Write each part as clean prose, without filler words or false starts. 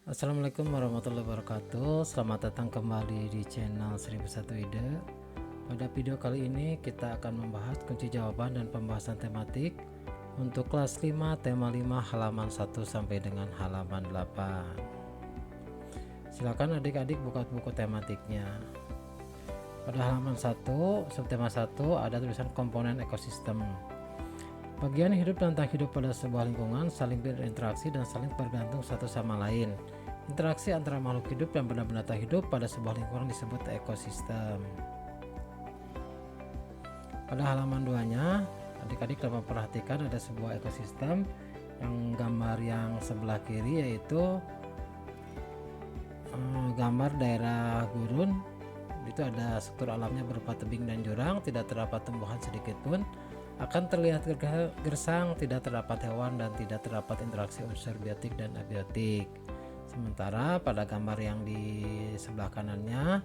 Assalamualaikum warahmatullahi wabarakatuh. Selamat datang kembali di channel 1001 Ide. Pada video kali ini kita akan membahas kunci jawaban dan pembahasan tematik untuk kelas 5 tema 5 halaman 1 sampai dengan halaman 8. Silakan adik-adik buka buku tematiknya. Pada halaman 1 subtema 1 ada tulisan komponen ekosistem. Bagian hidup tentang hidup pada sebuah lingkungan, saling berinteraksi dan saling bergantung satu sama lain. Interaksi antara makhluk hidup dan benda-benda tak hidup pada sebuah lingkungan disebut ekosistem. Pada halaman 2-nya, adik-adik dapat perhatikan ada sebuah ekosistem yang gambar yang sebelah kiri yaitu gambar daerah gurun. Itu ada struktur alamnya berupa tebing dan jurang, tidak terdapat tumbuhan sedikit pun. Akan terlihat gersang, tidak terdapat hewan dan tidak terdapat interaksi unsur biotik dan abiotik. Sementara pada gambar yang di sebelah kanannya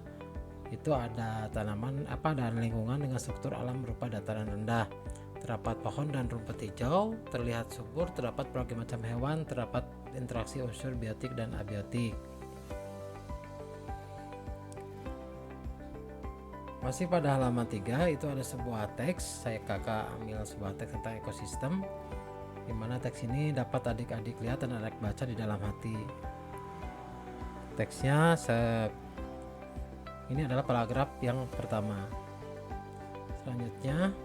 itu ada tanaman dan lingkungan dengan struktur alam berupa dataran rendah. Terdapat pohon dan rumput hijau, terlihat subur, terdapat berbagai macam hewan, terdapat interaksi unsur biotik dan abiotik. Masih pada halaman 3 itu ada sebuah teks, kakak ambil sebuah teks tentang ekosistem, dimana teks ini dapat adik-adik lihat dan adik baca di dalam hati. Teksnya ini adalah paragraf yang pertama. Selanjutnya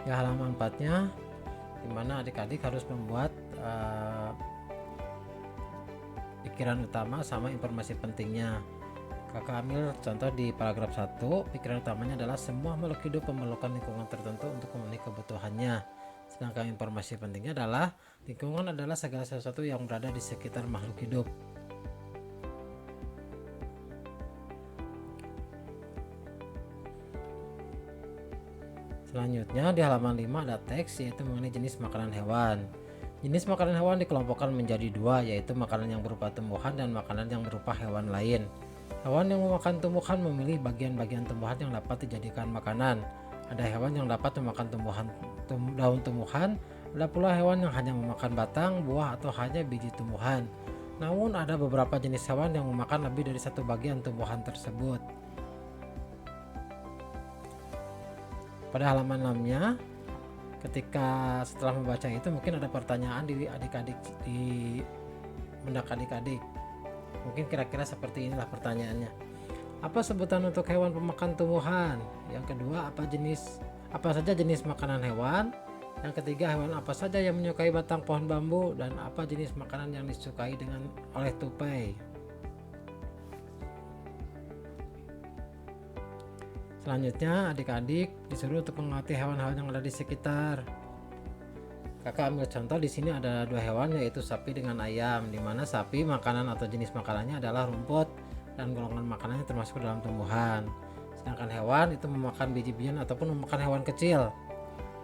di halaman 4-nya, dimana adik-adik harus membuat pikiran utama sama informasi pentingnya. Kakak ambil contoh di paragraf 1, pikiran utamanya adalah semua makhluk hidup memerlukan lingkungan tertentu untuk memenuhi kebutuhannya. Sedangkan informasi pentingnya adalah lingkungan adalah segala sesuatu yang berada di sekitar makhluk hidup. Selanjutnya di halaman 5 ada teks yaitu mengenai jenis makanan hewan. Jenis makanan hewan dikelompokkan menjadi dua, yaitu makanan yang berupa tumbuhan dan makanan yang berupa hewan lain. Hewan yang memakan tumbuhan memilih bagian-bagian tumbuhan yang dapat dijadikan makanan. Ada hewan yang dapat memakan daun tumbuhan, ada pula hewan yang hanya memakan batang, buah atau hanya biji tumbuhan. Namun ada beberapa jenis hewan yang memakan lebih dari satu bagian tumbuhan tersebut. Pada halaman 6-nya, ketika setelah membaca itu mungkin ada pertanyaan di adik-adik di benak adik-adik. Mungkin kira-kira seperti inilah pertanyaannya. Apa sebutan untuk hewan pemakan tumbuhan? Yang kedua, apa saja jenis makanan hewan? Yang ketiga, hewan apa saja yang menyukai batang pohon bambu? Dan apa jenis makanan yang disukai oleh tupai? Selanjutnya, adik-adik disuruh untuk mengamati hewan-hewan yang ada di sekitar. Kakak ambil contoh di sini ada dua hewan yaitu sapi dengan ayam, di mana sapi makanan atau jenis makanannya adalah rumput dan golongan makanannya termasuk dalam tumbuhan. Sedangkan hewan itu memakan biji-bijian ataupun memakan hewan kecil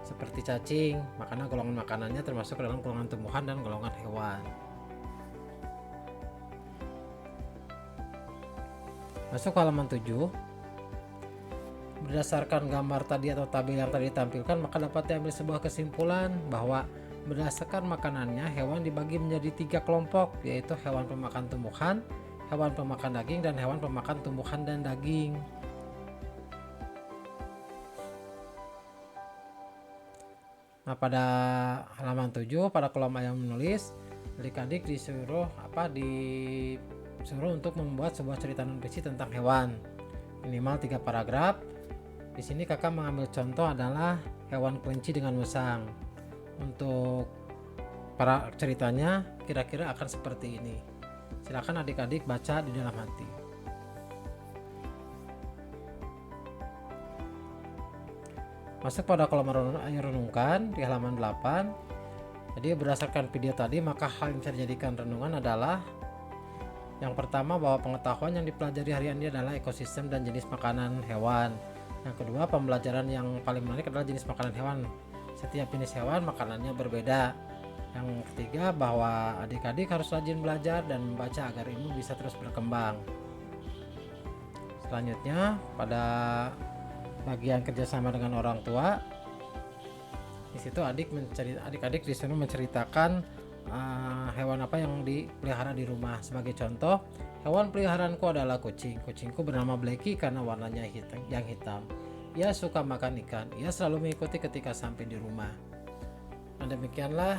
seperti cacing, makanya golongan makanannya termasuk dalam golongan tumbuhan dan golongan hewan. Masuk ke halaman 7. Berdasarkan gambar tadi atau tabel yang tadi ditampilkan, maka dapat diambil sebuah kesimpulan bahwa berdasarkan makanannya hewan dibagi menjadi 3 kelompok, yaitu hewan pemakan tumbuhan, hewan pemakan daging, dan hewan pemakan tumbuhan dan daging. Nah, pada halaman 7 pada kolom yang menulis, adik-adik disuruh untuk membuat sebuah cerita non-fiksi tentang hewan, minimal 3 paragraf. Di sini kakak mengambil contoh adalah hewan kelinci dengan musang. Untuk para ceritanya kira-kira akan seperti ini. Silakan adik-adik baca di dalam hati. Masuk pada kolom renungkan di halaman 8. Jadi berdasarkan video tadi, maka hal yang bisa dijadikan renungan adalah yang pertama, bahwa pengetahuan yang dipelajari harian ini adalah ekosistem dan jenis makanan hewan. Yang kedua, pembelajaran yang paling menarik adalah jenis makanan hewan. Setiap jenis hewan makanannya berbeda. Yang ketiga, bahwa adik-adik harus rajin belajar dan membaca agar ilmu bisa terus berkembang. Selanjutnya, pada bagian kerjasama dengan orang tua, Di situ adik-adik di sana menceritakan hewan apa yang dipelihara di rumah. Sebagai contoh, hewan peliharaanku adalah kucing. Kucingku bernama Blacky karena warnanya hitam. Ia suka makan ikan. Ia selalu mengikuti ketika sampai di rumah. Nah, demikianlah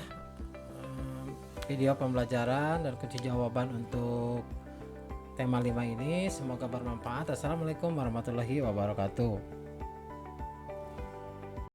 video pembelajaran dan kunci jawaban untuk tema 5 ini. Semoga bermanfaat. Assalamualaikum warahmatullahi wabarakatuh.